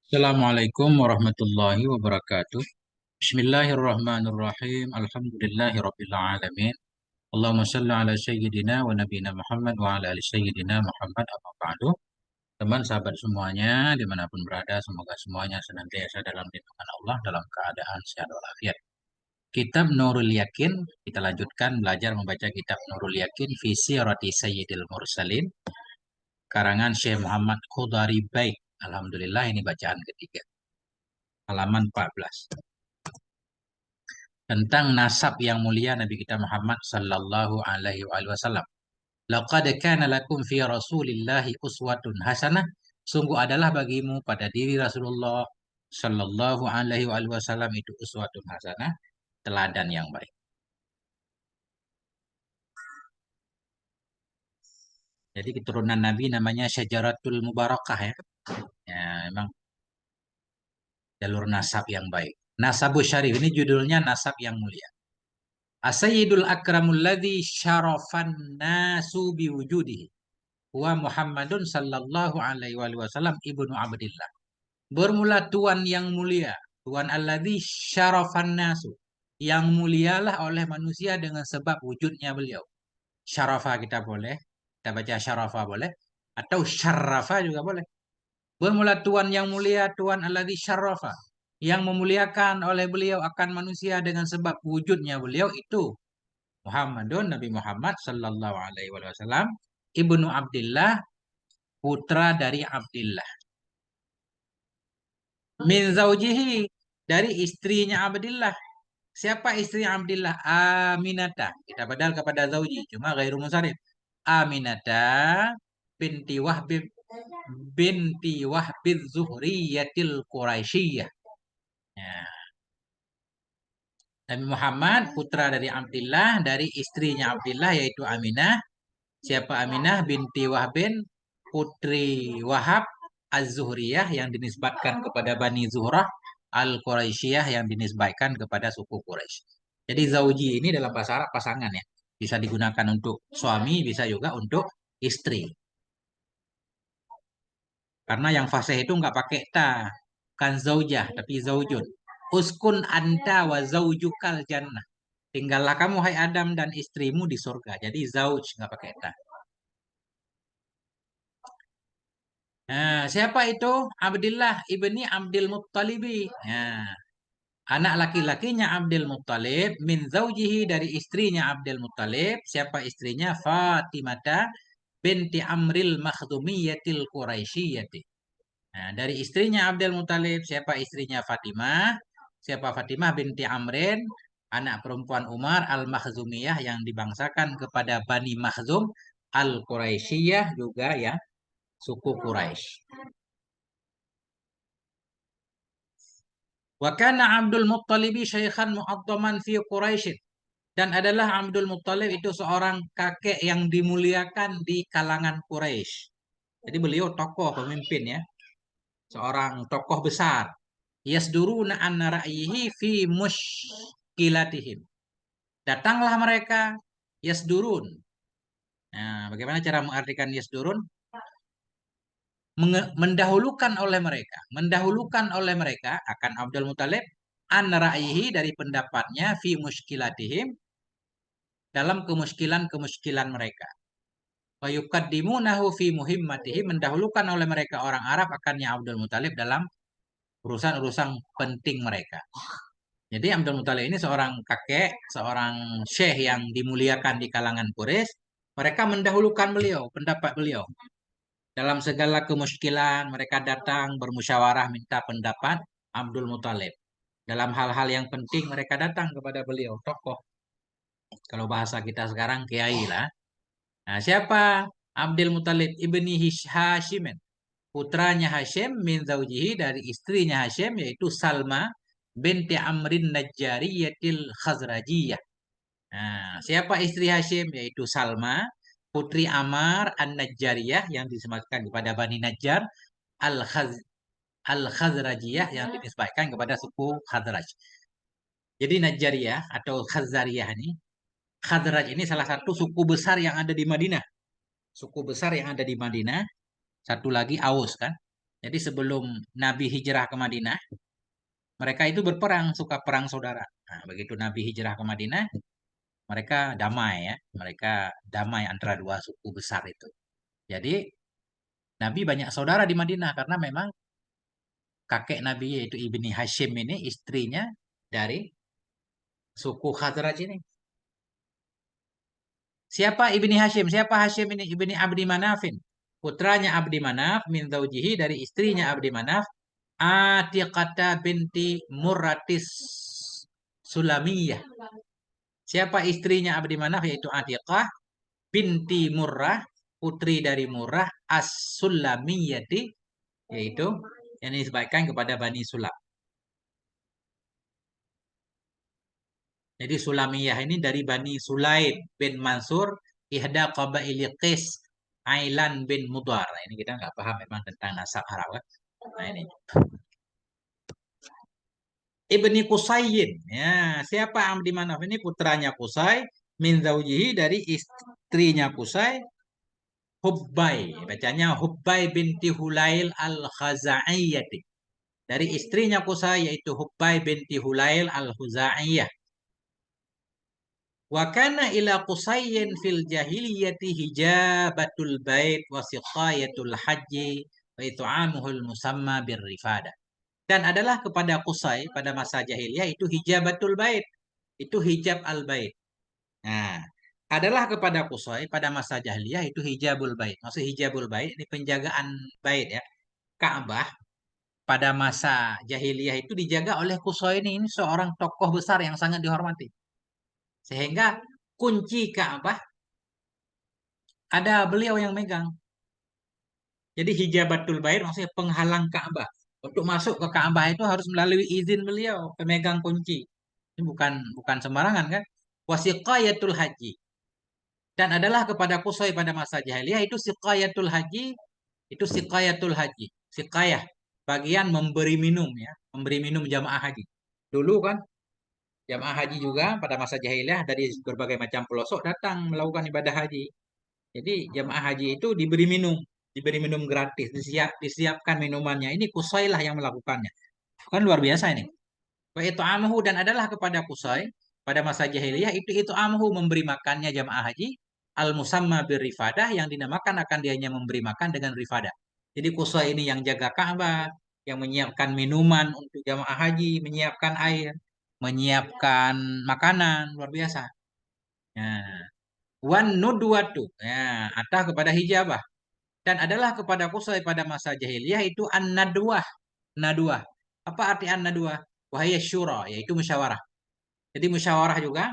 Assalamualaikum warahmatullahi wabarakatuh. Bismillahirrahmanirrahim. Alhamdulillahirabbil alamin. Allahumma shalli ala sayyidina wa nabiyina Muhammad wa ala ali sayyidina Muhammad amma ba'du. Teman sahabat semuanya dimanapun berada, semoga semuanya senantiasa dalam lindungan Allah dalam keadaan sehat walafiat. Kitab Nurul Yakin, kita lanjutkan belajar membaca kitab Nurul Yakin fi sirati Sayyidil Mursalin karangan Syekh Muhammad Qudari Baik. Alhamdulillah, ini bacaan ketiga. Halaman 14. Tentang nasab yang mulia Nabi kita Muhammad sallallahu alaihi wasallam. Laqad kana lakum fi Rasulillahi uswatun hasanah. Sungguh adalah bagimu pada diri Rasulullah sallallahu alaihi wasallam itu uswatun hasanah, teladan yang baik. Jadi keturunan Nabi namanya Syajaratul Mubarakah ya. Ya, memang jalur nasab yang baik. Nasabus Syarif ini judulnya nasab yang mulia. As-Sayyidul Akramul ladzi syarafan nasu biwujudihi. Wa Muhammadun sallallahu alaihi wasallam ibnu Abdillah. Bermula Tuhan yang mulia, Tuhan alladzi syarafan nasu. Yang mulialah oleh manusia dengan sebab wujudnya beliau. Syarafa kita boleh, kita baca syarafa boleh, atau syarafa juga boleh. Bermula Tuhan yang mulia, Tuhan alladzi syarafa. Yang memuliakan oleh beliau akan manusia dengan sebab wujudnya beliau itu Muhammadun Nabi Muhammad sallallahu alaihi wasallam ibnu Abdillah, putra dari Abdillah. Min zaujihi, dari istrinya Abdillah. Siapa istri Abdillah? Aminata. Kita badal kepada zauji, cuma ghairu munsharif. Aminata binti Wahbib Zuhriyatil Quraisyiyah. Ya. Nabi Muhammad putra dari Abdillah, dari istrinya Abdillah yaitu Aminah. Siapa Aminah? Binti Wahbin, putri Wahab Az-Zuhriyah yang dinisbatkan kepada Bani Zuhrah, Al-Quraisyiyah yang dinisbatkan kepada suku Quraisy. Jadi zauji ini dalam bahasa Arab pasangan ya. Bisa digunakan untuk suami, bisa juga untuk istri. Karena yang fasih itu nggak pakai ta. Kan zaujah, tapi zaujun. Uskun anta wa zaujukal jannah. Tinggallah kamu hai Adam dan istrimu di surga. Jadi zauj nggak pakai ta. Nah, siapa itu? Abdillah ibni Abdul Muttalibi. Nah, anak laki-lakinya Abdul Muttalib min zaujihi, dari istrinya Abdul Muttalib. Siapa istrinya? Fatimata binti Amril Makhzumiyatil Quraisyiyati. Nah, dari istrinya Abdul Muttalib, siapa istrinya? Fatimah. Siapa Fatimah? Binti Amrin, anak perempuan Umar Al-Makhzumiyah yang dibangsakan kepada Bani Makhzum Al-Quraisyiyah juga ya, suku Quraisy. Wa kana Abdul Muttalib syaikhan mu'azzaman fi Quraisy. Dan adalah Abdul Muttalib itu seorang kakek yang dimuliakan di kalangan Quraisy. Jadi beliau tokoh pemimpin ya, seorang tokoh besar. Yasduruna an ra'yihi fi muskilatihim. Datanglah mereka yasdurun. Nah, bagaimana cara mengartikan yasdurun? Mendahulukan oleh mereka akan Abdul Muthalib an ra'yihi, dari pendapatnya fi muskilatihim, dalam kemuskilan mereka. Wa yuqaddimunahu fi muhimmatihim, mendahulukan oleh mereka orang Arab akannya Abdul Muthalib dalam urusan-urusan penting mereka. Jadi Abdul Muthalib ini seorang kakek, seorang syekh yang dimuliakan di kalangan Quraisy. Mereka mendahulukan beliau, pendapat beliau. Dalam segala kemuskilan, mereka datang bermusyawarah minta pendapat Abdul Muthalib. Dalam hal-hal yang penting, mereka datang kepada beliau, tokoh. Kalau bahasa kita sekarang, kiai lah. Nah, siapa Abdul Muthalib? Ibni Hashimin. Putranya Hashim min zaujihi, dari istrinya Hashim, yaitu Salma binti Amrin Najjariyatil Khazrajiyah. Nah, siapa istri Hashim? Yaitu Salma, putri Amar An-Najjariyah yang disematkan kepada Bani Najjar, Al-Khaz Al-Khazrajiyah yang dinisbahkan kepada suku Khazraj. Jadi Najjariyah atau Khazariyah ini, Khazraj ini salah satu suku besar yang ada di Madinah. Suku besar yang ada di Madinah. Satu lagi Aus kan. Jadi sebelum Nabi hijrah ke Madinah, mereka itu berperang, suka perang saudara. Nah, begitu Nabi hijrah ke Madinah, mereka damai ya. Mereka damai antara dua suku besar itu. Jadi Nabi banyak saudara di Madinah karena memang kakek Nabi yaitu Ibni Hashim ini istrinya dari suku Khazraj ini. Siapa Ibni Hashim? Siapa Hashim ini? Ibni Abdi Manafin. Putranya Abdi Manaf min zaujihi dari istrinya Abdi Manaf. Atiqata binti Murratis Sulamiyah. Siapa istrinya Abdi Manaf? Yaitu Atiqah binti Murrah. Putri dari Murrah As-Sulamiyati. Yaitu yang disebutkan kepada Bani Sulam. Jadi Sulamiyah ini dari Bani Sulaim bin Mansur, ihda qabaili Qis, Ailan bin Mudhar. Nah, ini kita nggak paham memang tentang nasab Arab kan. Nah ini. Ibni Qusayyin. Ya, siapa Amdi Manaf ini putranya Qusay min zaujihi dari istrinya Qusay Hubbai. Bacanya Hubbai binti Hulail al-Khazaiyyati. Dari istrinya Qusay yaitu Hubbai binti Hulail al-Khuzaiyyah. Wa kana ila Qusayyin fil jahiliyati hijabatul bait wa siqayatul haji wa it'amuhul musamma birrifada. Dan adalah kepada Qusay pada masa jahiliyah itu hijabatul bait. Itu hijab al-bait. Nah, adalah kepada Qusay pada masa jahiliyah itu hijabul bait. Maksud hijabul bait ini penjagaan bait ya. Ka'bah pada masa jahiliyah itu dijaga oleh Qusay ini seorang tokoh besar yang sangat dihormati. Sehingga kunci Ka'bah ada beliau yang megang. Jadi hijabatul bait maksudnya penghalang Ka'bah. Untuk masuk ke Ka'bah itu harus melalui izin beliau, pemegang kunci. Ini bukan sembarangan kan? Wasiqayatul haji. Dan adalah kepada Qusay pada masa jahiliyah itu siqayatul haji, itu siqayatul haji. Siqayah, bagian memberi minum ya, memberi minum jamaah haji. Dulu kan jamaah haji juga pada masa jahiliyah dari berbagai macam pelosok datang melakukan ibadah haji. Jadi jamaah haji itu diberi minum gratis, disiapkan minumannya. Ini Qusay lah yang melakukannya. Kan luar biasa ini. Wa it'amuhu dan adalah kepada Qusay pada masa jahiliyah itu amhu memberi makannya jamaah haji al musamma birrifadah yang dinamakan akan dianya memberi makan dengan rifadah. Jadi Qusay ini yang jaga Ka'bah, yang menyiapkan minuman untuk jamaah haji, menyiapkan air, menyiapkan makanan, luar biasa. Nah, wan nudwatu, ya, atah kepada hijabah dan adalah kepada Qusay pada masa jahiliyah itu an-nadwah. Nadwah. Apa arti an-nadwah? Wahaya syura, yaitu musyawarah. Jadi musyawarah juga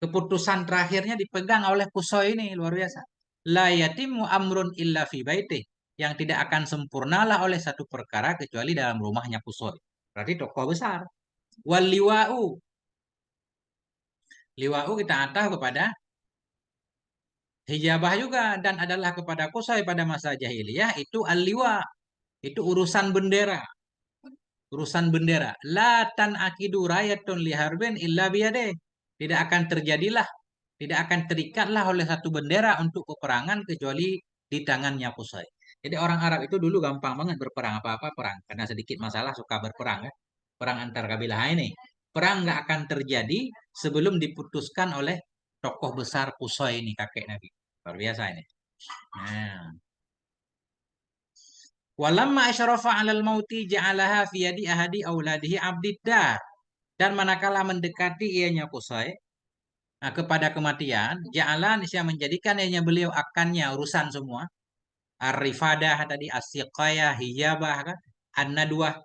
keputusan terakhirnya dipegang oleh Qusay ini luar biasa. La yatimu amrun illa fi baiti. Yang tidak akan sempurnalah oleh satu perkara kecuali dalam rumahnya Qusay. Berarti tokoh besar. Wal liwa'u. Liwa'u kita atah kepada hijabah juga dan adalah kepada Qusay pada masa jahiliyah itu al-liwa. Itu urusan bendera. Urusan bendera. La tan akidu rayatun liharbin illa biyade. Tidak akan terjadilah, tidak akan terikatlah oleh satu bendera untuk peperangan kecuali di tangannya Qusay. Jadi orang Arab itu dulu gampang banget berperang apa-apa perang. Karena sedikit masalah suka berperang ya. Perang antar kabilah ini. Perang nggak akan terjadi sebelum diputuskan oleh tokoh besar Qusay ini kakek Nabi. Luar biasa ini. Nah. Walamma asyrafa 'alal mauti ja'alaha fi yadi ahadi auladihi abdiddar. Dan manakala mendekati ianya Qusay kepada kematian, ja'alan yang menjadikan ianya beliau akannya urusan semua. Ar-rifadah tadi as-siqayah, hijabah kan, an-nadwah.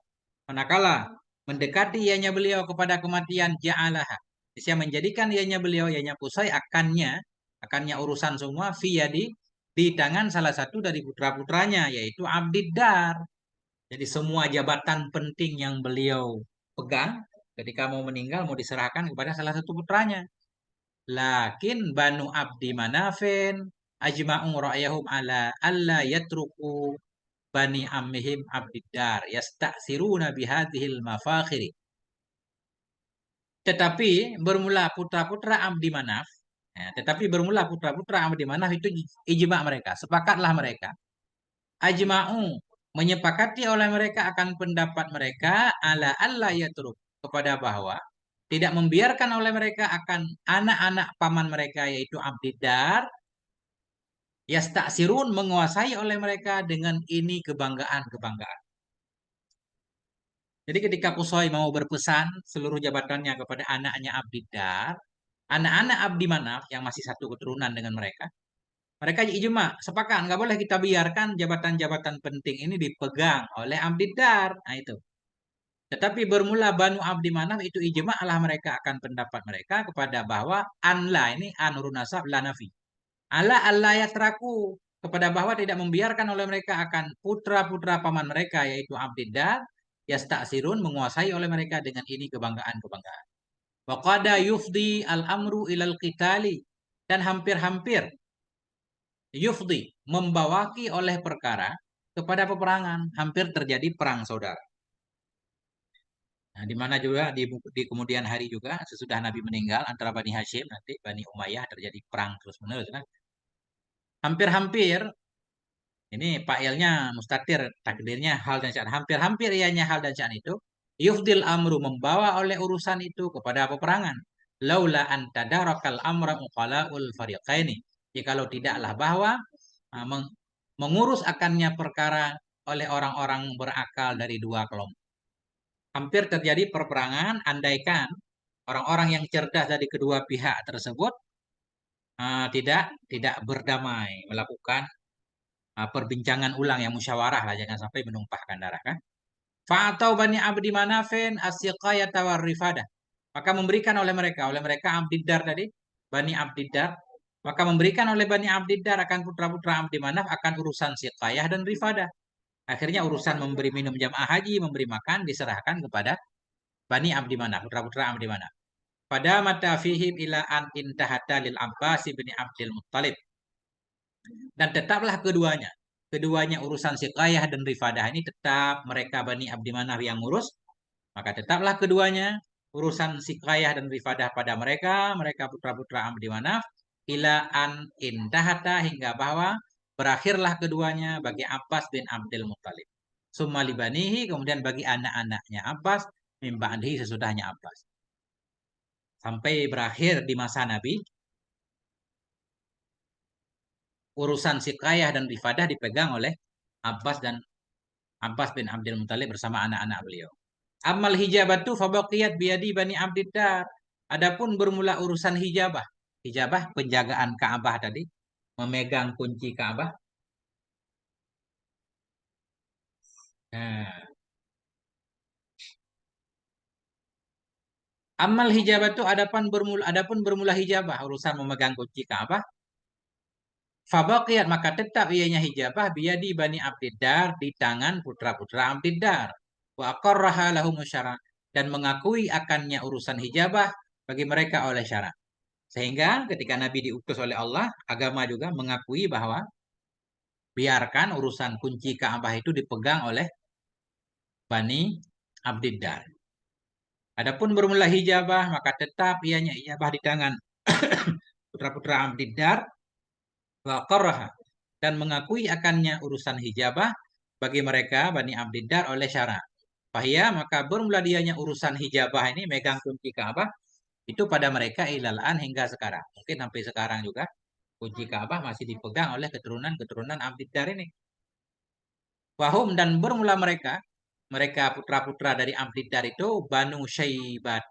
Manakala mendekati ianya beliau kepada kematian ja'alaha. Yang menjadikan ianya beliau ianya Qusay akannya urusan semua fi yadi di tangan salah satu dari putra-putranya yaitu Abdiddar. Jadi semua jabatan penting yang beliau pegang ketika mau meninggal mau diserahkan kepada salah satu putranya. Lakin Banu Abdi Manafin ajma'u ra'yahum ala alla yatruku Bani Ammihim Abdiddar yasta'siruna bihadhil mafakhiri. Tetapi bermula putra-putra Abdi Manaf, tetapi bermula putra-putra Abdi Manaf itu ijma mereka, sepakatlah mereka ajma'u menyepakati oleh mereka akan pendapat mereka ala alla yatruk kepada bahwa tidak membiarkan oleh mereka akan anak-anak paman mereka yaitu abdiddar yastaksirun menguasai oleh mereka dengan ini kebanggaan-kebanggaan. Jadi ketika Qusay mau berpesan seluruh jabatannya kepada anaknya abdiddar, anak-anak Abdi Manaf yang masih satu keturunan dengan mereka, mereka ijma, sepakat, nggak boleh kita biarkan jabatan-jabatan penting ini dipegang oleh abdiddar. Nah itu. Tetapi bermula Banu Abdi Manaf itu ijma lah mereka akan pendapat mereka kepada bahwa anla ini anurun nasab la nafi. Ala Allah yatraku kepada bahwa tidak membiarkan oleh mereka akan putra-putra paman mereka yaitu abdiddar yastaksirun menguasai oleh mereka dengan ini kebanggaan-kebanggaan. Wa qada yufdi al-amru ilal qitali dan hampir-hampir yufdi membawaki oleh perkara kepada peperangan, hampir terjadi perang saudara. Nah, di mana juga di kemudian hari juga sesudah Nabi meninggal antara Bani Hashim nanti Bani Umayyah terjadi perang terus-menerus kan. Hampir-hampir ini fa'ilnya mustatir takdirnya hal dan sya'an. Hampir-hampir ianya hal dan sya'an itu yufdil amru membawa oleh urusan itu kepada peperangan. Laula an tadarakal amra uqalaul fariqaini. Jikalau tidaklah bahwa ah, mengurus akannya perkara oleh orang-orang berakal dari dua kelompok. Hampir terjadi perperangan andaikan orang-orang yang cerdas dari kedua pihak tersebut tidak berdamai melakukan perbincangan ulang yang musyawarah lah jangan sampai menumpahkan darah kan. Fa'atau Bani Abdi Manafin as-siqayata war-rifadah. Maka memberikan oleh mereka Abdiddar tadi, Bani Abdiddar, maka memberikan oleh Bani Abdiddar akan putra-putra Abdi Manaf akan urusan siqayah dan rifadah. Akhirnya urusan memberi minum jamaah haji, memberi makan diserahkan kepada Bani Abdi Manaf, putra-putra Abdi Manaf. Pada mata fihim ila an intahata lil Abbas bin Abdul Muttalib. Dan tetaplah keduanya urusan siqayah dan rifadah ini tetap mereka Bani Abdi Manaf yang ngurus, maka tetaplah keduanya urusan siqayah dan rifadah pada mereka putra-putra Abdi Manaf, ila an intahata hingga bahwa berakhirlah keduanya bagi Abbas bin Abdul Muttalib. Summa libanihi kemudian bagi anak-anaknya Abbas, min ba'dihi sesudahnya Abbas. Sampai berakhir di masa Nabi, urusan siqayah dan rifadah dipegang oleh Abbas bin Abdul Muthalib bersama anak-anak beliau. Amal hijabatu fabaqiyat biyadi Bani Abdiddar. Adapun bermula urusan hijabah. Hijabah penjagaan Ka'bah tadi, memegang kunci Ka'bah. Nah, amal hijabatu adapun bermula hijabah urusan memegang kunci Ka'bah. Fabaqiyat maka tetap ianya hijabah biyadi Bani Abdiddar di tangan putra-putra Abdiddar. Wa aqarraha lahum syara dan mengakui akannya urusan hijabah bagi mereka oleh syarat. Sehingga ketika Nabi diutus oleh Allah, agama juga mengakui bahwa biarkan urusan kunci Ka'bah itu dipegang oleh Bani Abdiddar. Adapun bermula hijabah maka tetap ianya hijabah di tangan putra-putra Abdiddar wa qarraha dan mengakui akannya urusan hijabah bagi mereka Bani Abdiddar oleh syarat. Fahia maka bermula dianya urusan hijabah ini megang kunci Ka'bah itu pada mereka ilalan hingga sekarang. Mungkin sampai sekarang juga kunci Ka'bah masih dipegang oleh keturunan-keturunan Abdiddar ini. Wahum dan bermula mereka putra-putra dari Abdiddar itu Banu Syaibat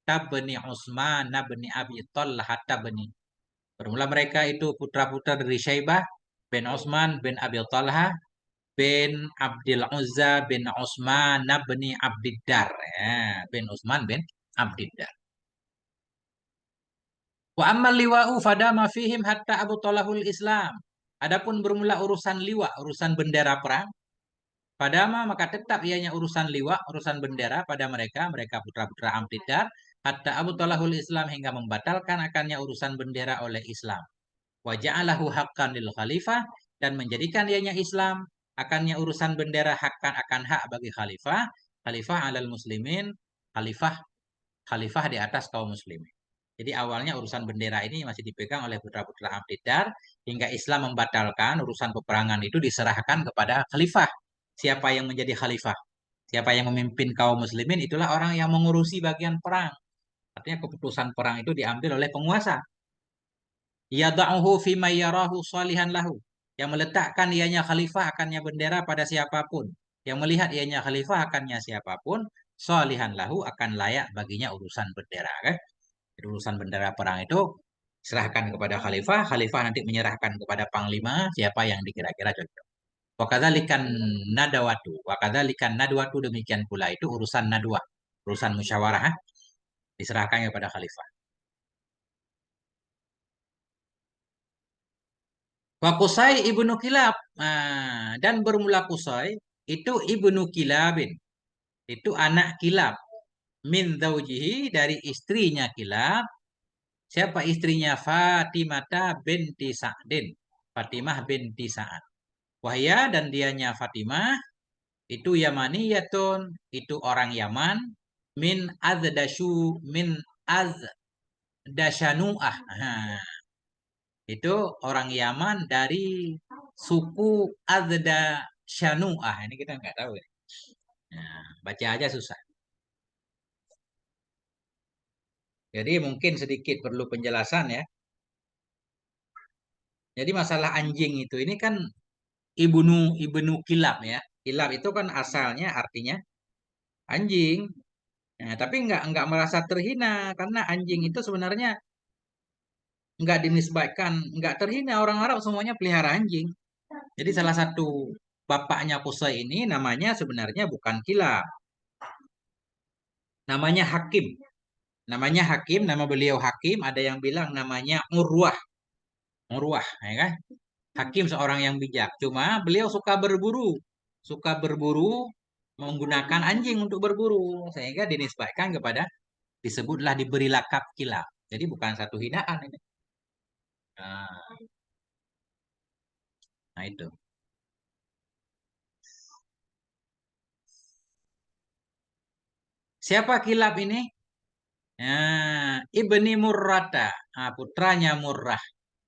tabni Utsman bin Abi Talhah tabni. Bermula mereka itu putra-putra dari Syaibah bin Utsman bin Abi Talhah bin Abdul Uzza bin Utsman bin Abdiddar. Ya, bin Utsman bin Abdiddar. Wa ammal liwa'u fadama fihim hatta Abu Talahul Islam. Adapun bermula urusan liwa, urusan bendera perang, padama maka tetap ianya urusan liwa, urusan bendera pada mereka putra-putra Amtidar, hatta Abu Talahul Islam hingga membatalkan akannya urusan bendera oleh Islam. Wa ja'alahu haqqan lil khalifah dan menjadikan ianya Islam akannya urusan bendera akan hak bagi khalifah, khalifah alal muslimin, khalifah khalifah di atas kaum muslimin. Jadi awalnya urusan bendera ini masih dipegang oleh putra-putra Abdiddar hingga Islam membatalkan urusan peperangan itu diserahkan kepada khalifah. Siapa yang menjadi khalifah? Siapa yang memimpin kaum muslimin itulah orang yang mengurusi bagian perang. Artinya keputusan perang itu diambil oleh penguasa. Yada'uhu fima yarahu salihan lahu. Yang meletakkan ianya khalifah akannya bendera pada siapapun. Yang melihat ianya khalifah akannya siapapun, salihan lahu akan layak baginya urusan bendera. Kan? Jadi urusan bendera perang itu serahkan kepada khalifah, khalifah nanti menyerahkan kepada panglima siapa yang dikira-kira cocok. Wakadzalikan nadawatu, wakadzalikan nadwatu demikian pula itu urusan nadwa, urusan musyawarah diserahkan kepada khalifah. Wa Qusay ibnu Kilab. Nah, dan bermula Qusay itu ibnu Kilabin. Itu anak Kilab. Min zaujihi dari istrinya Kilab. Siapa istrinya? Fatimata binti Sa'din. Fatimah binti Sa'ad. Wahya dan dianya Fatimah itu Yamaniyatun. Itu orang Yaman. Min Azdashanu'ah. Nah, itu orang Yaman dari suku Azda Shanu'ah. Ini kita nggak tahu ya. Nah, baca aja susah. Jadi mungkin sedikit perlu penjelasan ya. Jadi masalah anjing itu ini kan ibnu ibnu kilab ya. Kilab itu kan asalnya artinya anjing. Nah, tapi nggak merasa terhina karena anjing itu sebenarnya nggak dinisbatkan, nggak terhina orang Arab semuanya pelihara anjing. Jadi salah satu bapaknya Qusay ini namanya sebenarnya bukan Kilab, namanya Hakim. Namanya Hakim, nama beliau Hakim, ada yang bilang namanya Urwah. Urwah, ya kan? Hakim seorang yang bijak. Cuma beliau suka berburu menggunakan anjing untuk berburu, sehingga dinisbatkan kepada disebutlah diberi lakap Kilab. Jadi bukan satu hinaan ini. Nah, nah itu. Siapa Kilab ini? Nah, Ibni Murrata, putranya Murrah.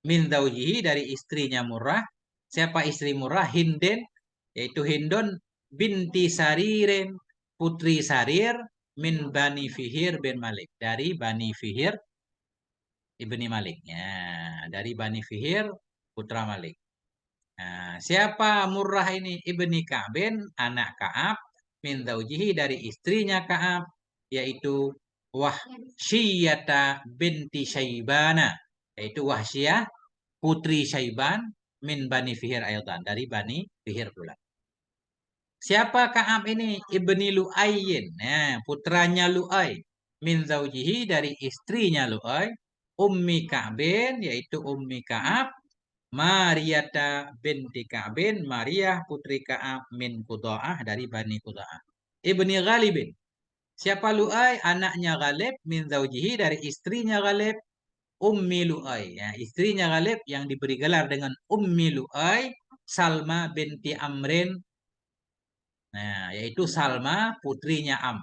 Min zaujihi dari istrinya Murrah. Siapa istri Murrah? Hinden, yaitu Hindun binti Saririn, putri Sarir min Bani Fihir bin Malik. Dari Bani Fihir ibni Malik. Ya, dari Bani Fihir putra Malik. Nah, siapa Murrah ini? Ibni Ka'bin, anak Ka'ab, min zaujihi dari istrinya Ka'ab, yaitu Wahsyiyata binti Syaibana, yaitu Wahsyiyah putri Syaiban min Bani Fihir ayatan, dari Bani Fihir pula. Siapa Ka'ab ini? Ibni Lu'ayyin, nah, putranya Lu'ay, min zaujihi dari istrinya Lu'ay, Ummi Ka'bin, yaitu Ummi Ka'ab, Mariyata binti Ka'bin, Maria putri Ka'ab min Qudha'ah dari Bani Qudha'ah. Ibni Ghalibin. Siapa Lu'ay? Anaknya Ghalib min zaujihi dari istrinya Ghalib, Ummi Lu'ay. Ya, istrinya Ghalib yang diberi gelar dengan Ummi Lu'ay, Salma binti Amrin. Nah, yaitu Salma putrinya Am.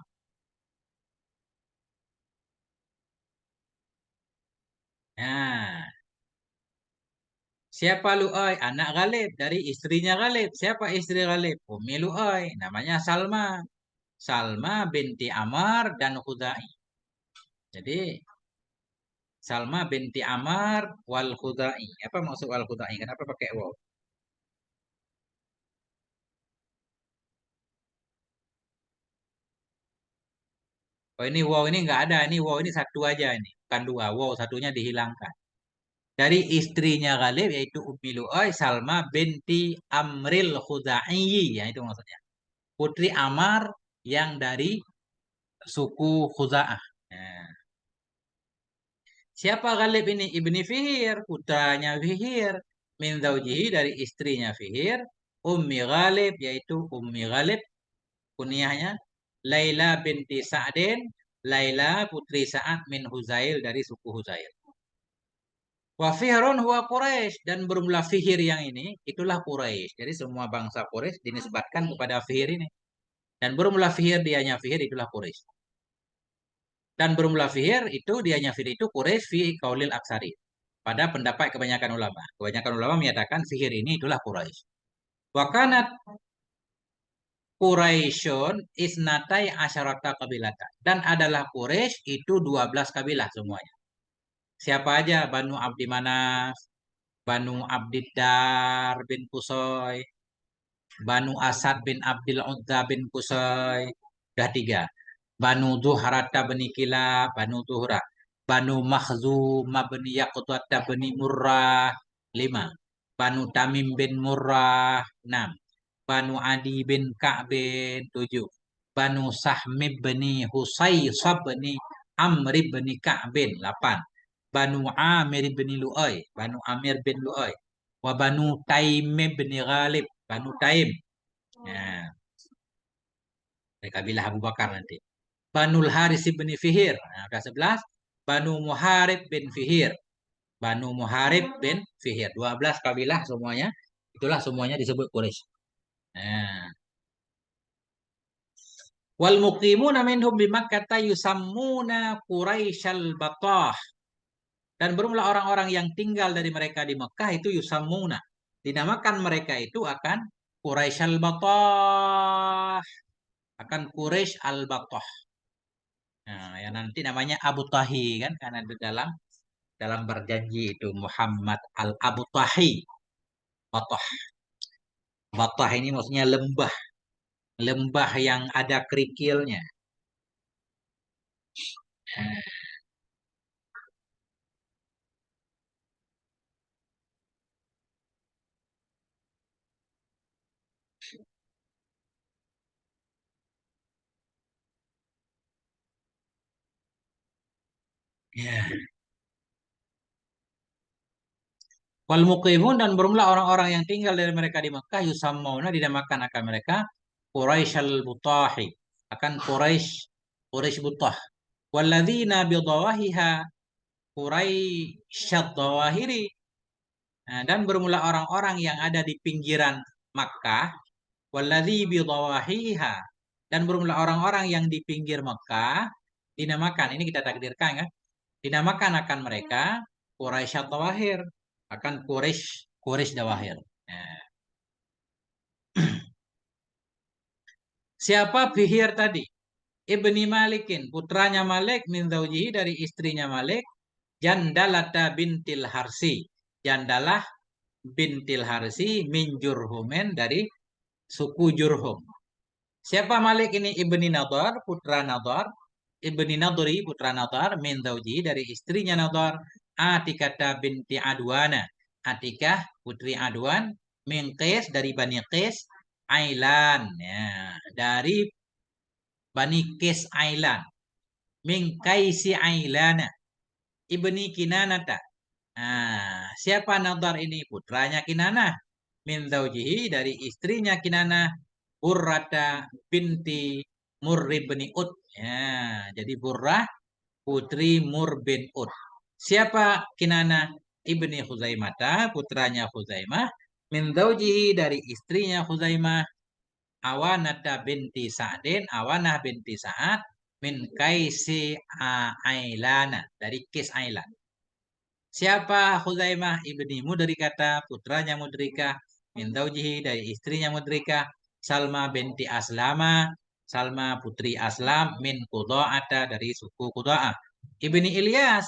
Nah, siapa Lu'ay? Anak Ghalib dari istrinya Ghalib. Siapa istri Ghalib? Ummi Lu'ay. Namanya Salma. Salma binti Amar dan Khudai. Jadi Salma binti Amar wal Khudai. Apa maksud wal Khudai? Kenapa pakai waw? Oh ini wow ini nggak ada. Ini wow ini satu aja ini. Bukan dua. Wow satunya dihilangkan. Dari istrinya Ghalib yaitu Ummi Lu'ay Salma binti Amril Khudai. Ya itu maksudnya. Putri Amar yang dari suku Khuza'ah. Nah, siapa Ghalib ini? Ibni Fihir, putranya Fihir. Min zaujihi dari istrinya Fihir. Ummi Ghalib yaitu Ummi Ghalib kunyahnya Laila binti Sa'din. Laila putri Sa'ad min Huzail dari suku Huzail. Wa Fihrun huwa Quraisy dan bermula Fihir yang ini itulah Quraisy. Jadi semua bangsa Quraisy dinisbatkan kepada Fihir ini. Dan bermula Fihir dianya Fihir itulah Quraisy. Dan bermula Fihir itu dianya Fihir itu Quraisy fi kaulil aksari. pada pendapat kebanyakan ulama. Kebanyakan ulama menyatakan sihir ini itulah Quraisy. Wakanat Quraisyun isnatai asyarata kabilata. Dan adalah Quraisy itu 12 kabilah semuanya. Siapa aja? Banu Abdi Manaf, Banu Abdiddar bin Kusoy, Banu Asad bin Abdul Uzza bin Kusai. Sudah tiga. Banu Zuhrata bin Kilab, Banu Zuhra. Banu Makhzum bin Yaqutata bin Murrah. Lima. Banu Tamim bin Murrah. Enam. Banu Adi bin Ka'bin. Tujuh. Banu Sahmi bin Husaysab bin Amri bin Ka'bin. Lapan. Banu Amir bin Lu'ay. Banu Amir bin Lu'ay. Wa Banu Taim bin Ghalib. Banu Taim. Ya, dari kabilah Abu Bakar nanti. Banul Haris bin Fihir. Nah, udah 11. Banu Muharib bin Fihir. Banu Muharib bin Fihir. 12 kabilah semuanya. Itulah semuanya disebut Quraisy. Nah. Wal muqimuna minhum bi Makkah yusammuna Quraisyal Batah. Dan bermula orang-orang yang tinggal dari mereka di Mekah itu yusammuna. Dinamakan mereka itu akan Quraisyal Batah. Akan Quraisy Al-Batah. Nah, yang nanti namanya Abu Tahi kan karena di dalam berjanji itu Muhammad Al Abu Tahi. Batah. Batah ini maksudnya lembah, lembah yang ada kerikilnya. Ya. Wal muqimun dan bermula orang-orang yang tinggal dari mereka di Mekah yusammauna dinamakan akan mereka Quraisy al-Butahi, akan Quraisy Butah. Walladzina bidawahiha Quraisy ad-dawahiri. Nah, dan bermula orang-orang yang ada di pinggiran Makkah, walladzi bidawahiha, dan bermula orang-orang yang di pinggir Mekah dinamakan, ini kita takdirkan kan, dinamakan akan mereka Quraisy Dawahir, akan Quraisy Quraisy Dawahir. Nah, siapa Fihir tadi? Ibni Malikin, putranya Malik min zaujihi dari istrinya Malik, Jandalata bintil Harsi. Jandalah bintil Harsi min Jurhumen dari suku Jurhum. Siapa Malik ini? Ibni Nadar, putra Nadar. Ibni Nadri, putra Nadar. Min Zawji, dari istrinya Nadar. Atikata binti Adwana. Atikah, putri Adwan. Min Qais, dari Bani Qais. Ailan. Ya, dari Bani Qais Ailan. Min Qaisi Ailana. Ibni Kinanata. Nah, siapa Nadar ini? Putranya Kinanah. Min Zawjihi, dari istrinya Kinanah. Burrata binti Murri bin Ud. Ya, jadi Burrah putri Mur bin Ud. Siapa Kinana? Ibni Huzaimah, putranya Huzaimah. Min zaujihi, dari istrinya Huzaimah. Awanata binti Sa'din, Awanah binti Sa'ad. Min Kaisi Ailana, dari Kis Ailan. Siapa Huzaimah? Ibni Mudrikata, putranya Mudrikah. Min zaujihi, dari istrinya Mudrikah. Salma binti Aslama, Salma putri Aslam. Min Qudha'ata, dari suku Qudha'ah. Ibni Ilyas,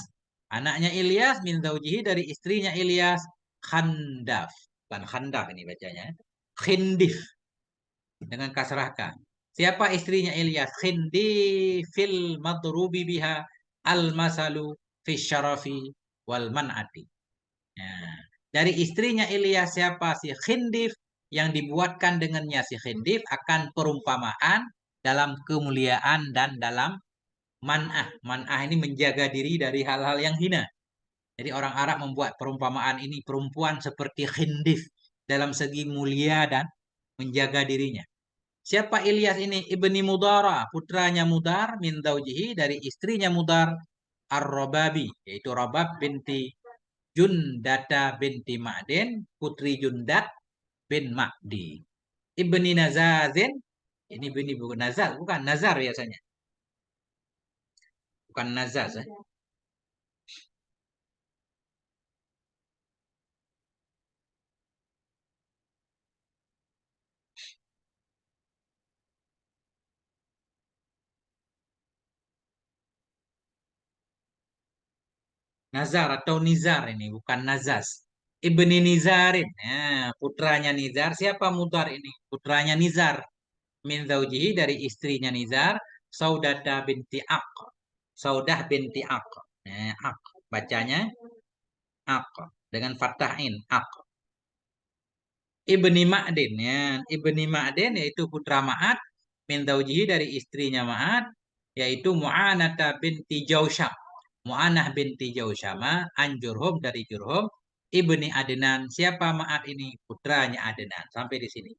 anaknya Ilyas. Min zaujihi, dari istrinya Ilyas. Khandaf, bukan Khandaf ini bacanya. Khindif, dengan kasrahkan. Siapa istrinya Ilyas? Khindifil madrubi biha al-masalu fi syarafi wal man'ati. Nah, dari istrinya Ilyas siapa? Si Khindif, yang dibuatkan dengannya si Khindif akan perumpamaan dalam kemuliaan dan dalam man'ah. Man'ah ini menjaga diri dari hal-hal yang hina. Jadi orang Arab membuat perumpamaan ini, perempuan seperti Khindif dalam segi mulia dan menjaga dirinya. Siapa Ilyas ini? Ibni Mudara, putranya Mudar. Min zaujihi, dari istrinya Mudar. Ar-Rababi, yaitu Rabab binti Jundata binti Ma'din, putri Jundat bin Ma'di. Ibni Nazazin, ini bini bukan Nazar, bukan Nazar biasanya. Bukan Nazaz. Nazar atau Nizar ini, bukan Nazas. Ibni Nizarin. Putranya Nizar. Siapa Mudar ini? Putranya Nizar. Min zaujihi, dari istrinya Nizar. Saudata binti Ak. Saudah binti Ak. Ak. Bacanya Ak. Dengan fatahin. Ak. Ibni Ma'din. Ibni Ma'din yaitu putra Ma'ad. Min zaujihi, dari istrinya Ma'ad. Yaitu Mu'anata binti Jausyam. Mu'anah binti Jausyama an Jurhum, dari Jurhum ibni Adnan. Siapa Ma'ad ini? Putranya Adnan. Sampai di sini.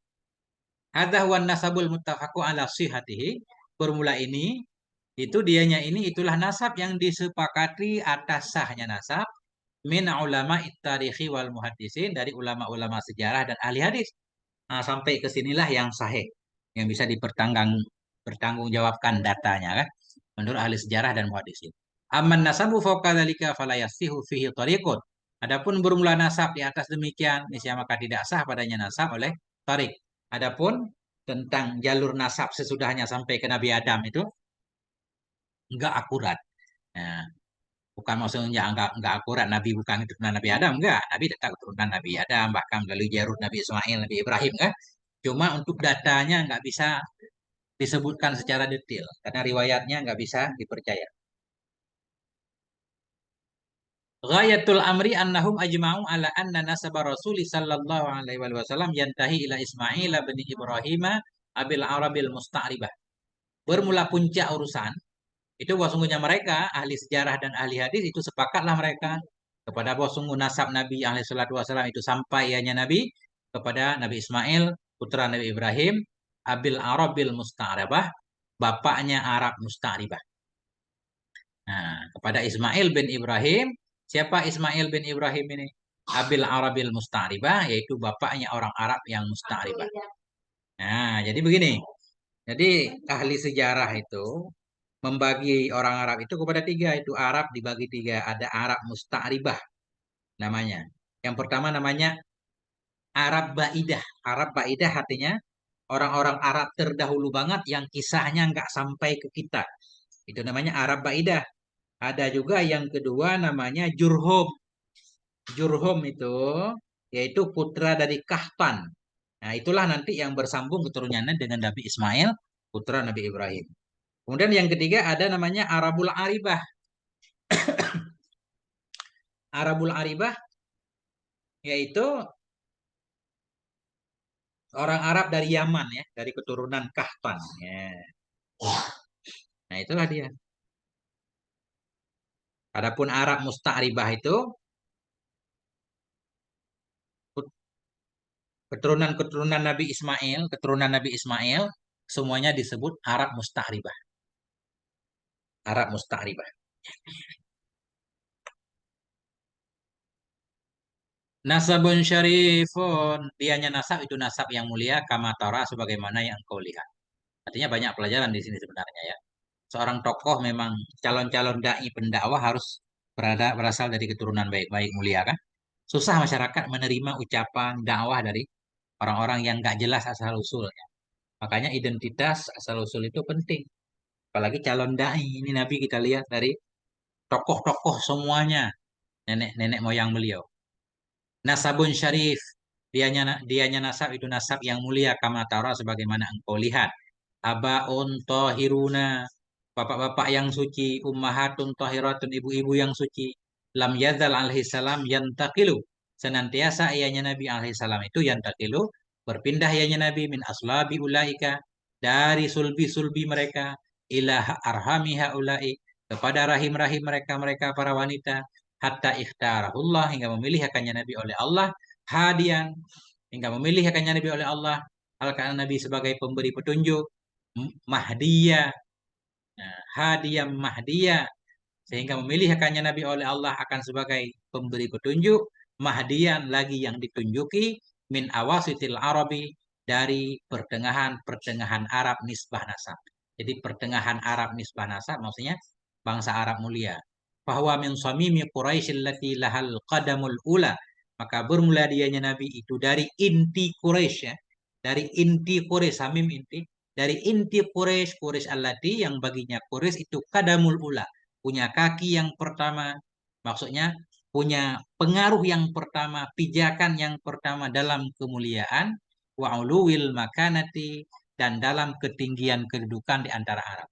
Hadza huwa nasabul muttafaqu ala sihhatihi. Formula ini itu dianya ini itulah nasab yang disepakati atas sahnya nasab min ulama tarikhi wal muhaddisin, dari ulama-ulama sejarah dan ahli hadis. Nah, sampai ke sinilah yang sahih, yang bisa bertanggungjawabkan datanya kan menurut ahli sejarah dan muhaddisin. Amman nasabu fauqa dzalika fala yasihu fihi tariqun. Adapun bermula nasab di atas demikian, niscaya maka tidak sah padanya nasab oleh tarik. Adapun tentang jalur nasab sesudahnya sampai ke Nabi Adam itu enggak akurat. Nah, bukan maksudnya enggak akurat Nabi bukan keturunan Nabi Adam, enggak. Nabi tetap keturunan Nabi Adam, bahkan melalui jalur Nabi Ismail, Nabi Ibrahim kan. Cuma untuk datanya nggak bisa disebutkan secara detail karena riwayatnya nggak bisa dipercaya. Ghayatul amri annahum ajma'u ala anna nasaba Rasuli sallallahu alaihi wasallam yantahi ila Ismail bin Ibrahim abil Arabil Musta'ribah. Bermula puncak urusan itu bahwa sungguhnya mereka ahli sejarah dan ahli hadis itu sepakatlah mereka kepada bahwa sungguh nasab Nabi alaihi salatu wasallam itu sampai ianya Nabi kepada Nabi Ismail putra Nabi Ibrahim abil Arabil Musta'ribah, bapaknya Arab Musta'ribah. Nah, kepada Ismail bin Ibrahim, siapa Ismail bin Ibrahim ini? Abil Arabil Musta'ribah, yaitu bapaknya orang Arab yang Musta'ribah. Nah, jadi begini. Jadi ahli sejarah itu membagi orang Arab itu kepada tiga. Itu Arab dibagi tiga. Ada Arab Musta'ribah namanya. Yang pertama namanya Arab Baidah. Arab Baidah artinya orang-orang Arab terdahulu banget yang kisahnya nggak sampai ke kita. Itu namanya Arab Baidah. Ada juga yang kedua namanya Jurhum. Jurhum itu yaitu putra dari Kahtan. Nah, itulah nanti yang bersambung keturunannya dengan Nabi Ismail, putra Nabi Ibrahim. Kemudian yang ketiga ada namanya Arabul Aribah. Arabul Aribah yaitu orang Arab dari Yaman ya, dari keturunan Kahtan. Ya. Nah, itulah dia. Adapun Arab Musta'ribah itu keturunan Nabi Ismail semuanya disebut Arab Musta'ribah. Arab Musta'ribah. Nasabun syarifun, dianya nasab itu nasab yang mulia kama tara sebagaimana yang kau lihat. Artinya banyak pelajaran di sini sebenarnya ya. Seorang tokoh memang calon-calon dai pendakwah harus berasal dari keturunan baik-baik mulia kan. Susah masyarakat menerima ucapan dakwah dari orang-orang yang nggak jelas asal usulnya. Makanya identitas asal usul itu penting. Apalagi calon dai ini Nabi kita lihat dari tokoh-tokoh semuanya nenek-nenek moyang beliau. Nasabun syarif, dianya nasab itu nasab yang mulia kama tara sebagaimana engkau lihat. Abaun tohiruna, bapak-bapak yang suci, ummahatun tohiratun, ibu-ibu yang suci. Lam yazal alaihi salam yantakilu, senantiasa ianya Nabi alaihi salam itu yantakilu, berpindah ianya Nabi min aslabi ulaika, dari sulbi-sulbi mereka, ilah arhamiha ulai, kepada rahim-rahim mereka para wanita, hatta ikhtarahullah, hingga memilih akannya Nabi oleh Allah, hadian, hingga memilih akannya Nabi oleh Allah, al Nabi sebagai pemberi petunjuk, Mahdiyah, nah, Hadiyah Mahdiyah, sehingga memilih akannya Nabi oleh Allah akan sebagai pemberi petunjuk, Mahdiyan lagi yang ditunjuki, min awasitil Arabi, dari pertengahan Arab nisbah nasab. Jadi pertengahan Arab nisbah nasab maksudnya bangsa Arab mulia. Bahwa min samimi Quraisy allati lahal qadamul ula. Maka bermula dianya Nabi itu dari inti Quraisy ya. Dari inti Quraisy, samim inti. Dari inti Quraisy, Quraisy allati yang baginya Quraisy itu qadamul ula. Punya kaki yang pertama. Maksudnya punya pengaruh yang pertama, pijakan yang pertama dalam kemuliaan, wa uluwil makanati, dan dalam ketinggian kedudukan di antara Arab.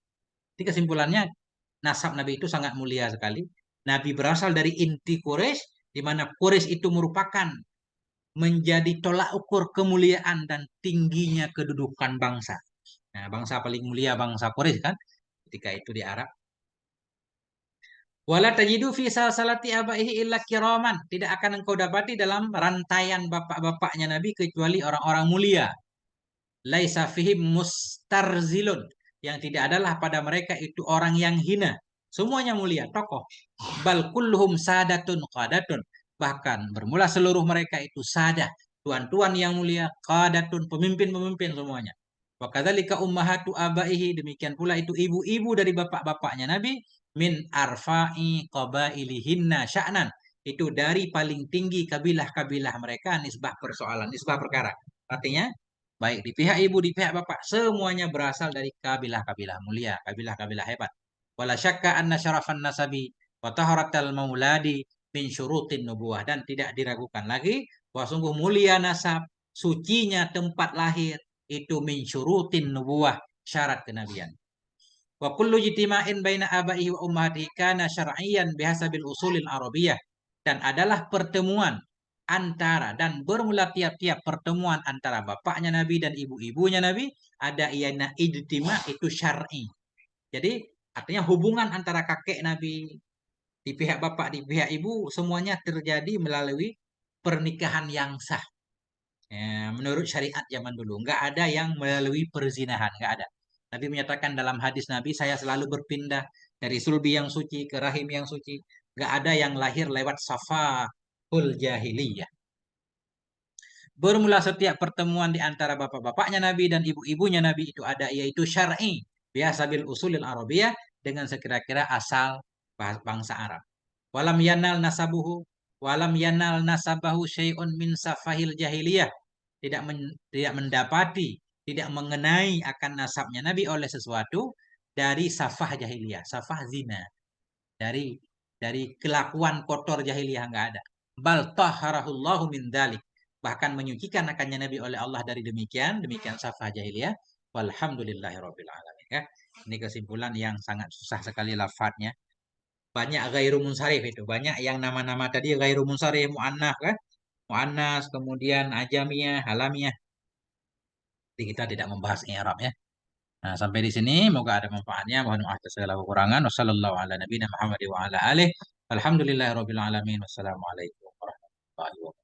Jadi kesimpulannya, nasab Nabi itu sangat mulia sekali. Nabi berasal dari inti Quraisy, di mana Quraisy itu merupakan menjadi tolak ukur kemuliaan dan tingginya kedudukan bangsa. Nah, bangsa paling mulia bangsa Quraisy kan, ketika itu di Arab. Wala tajidu fi salsalati abaihi illa kiraman. Tidak akan engkau dapati dalam rantaian bapak-bapaknya Nabi kecuali orang-orang mulia. Laisa fihim mustarzilun. Yang tidak adalah pada mereka itu orang yang hina. Semuanya mulia, tokoh. Bal kulluhum sadatun qadatun. Bahkan bermula seluruh mereka itu sadah. Tuan-tuan yang mulia, qadatun, pemimpin-pemimpin semuanya. Wa kadzalika ummahatu abaihi. Demikian pula itu ibu-ibu dari bapak-bapaknya Nabi. Min arfa'i qabailihinna sya'nan. Itu dari paling tinggi kabilah-kabilah mereka nisbah persoalan, nisbah perkara. Artinya, baik di pihak ibu, di pihak bapak, semuanya berasal dari kabilah-kabilah mulia, kabilah-kabilah hebat. Wala syakka anna syarafan nasabi wa taharatal mauladi min syurutin nubuwah. Dan tidak diragukan lagi bahwa sungguh mulia nasab, sucinya tempat lahir, itu min syurutin nubuwah, syarat kenabian. Wa kullu jitima'in baina abaihi wa ummatihi kana syar'iyyan bihasabil usulil arabiyyah. Dan adalah pertemuan antara dan bermula tiap-tiap pertemuan antara bapaknya Nabi dan ibu-ibunya Nabi ada iana ijtima itu syar'i. Jadi artinya hubungan antara kakek Nabi di pihak bapak di pihak ibu semuanya terjadi melalui pernikahan yang sah. Ya, menurut syariat zaman dulu nggak ada yang melalui perzinahan, nggak ada. Nabi menyatakan dalam hadis Nabi, saya selalu berpindah dari sulbi yang suci ke rahim yang suci. Nggak ada yang lahir lewat safahul jahiliyah. Bermula setiap pertemuan di antara bapak-bapaknya Nabi dan ibu-ibunya Nabi itu ada yaitu syar'i. Biasa bil usulil arabiyah dengan sekira-kira asal bangsa Arab. Walam yanal nasabuhu walam yanal nasabahu syai'un min safahil jahiliyah. Tidak mendapati, tidak mengenai akan nasabnya Nabi oleh sesuatu dari safah jahiliyah, safah zina, dari kelakuan kotor jahiliyah nggak ada. Bal tahharahullahu min dalik. Bahkan menyucikan akannya Nabi oleh Allah dari demikian, demikian safah jahiliyah. Walhamdulillahirabbil alamin. Ya. Ini kesimpulan yang sangat susah sekali lafadznya. Banyak ghairu munsharif itu, banyak yang nama-nama tadi ghairu munsharif, muannaf kan? Muannas, kemudian ajamiyah, halamiyah. Jadi kita tidak membahas i'rab ya. Nah, sampai di sini moga ada manfaatnya. Mohon maaf atas segala kekurangan. Wassallallahu ala nabiyina Muhammad wa ala alihi. Alhamdulillahirabbil alamin. Wassalamualaikum warahmatullahi wabarakatuh.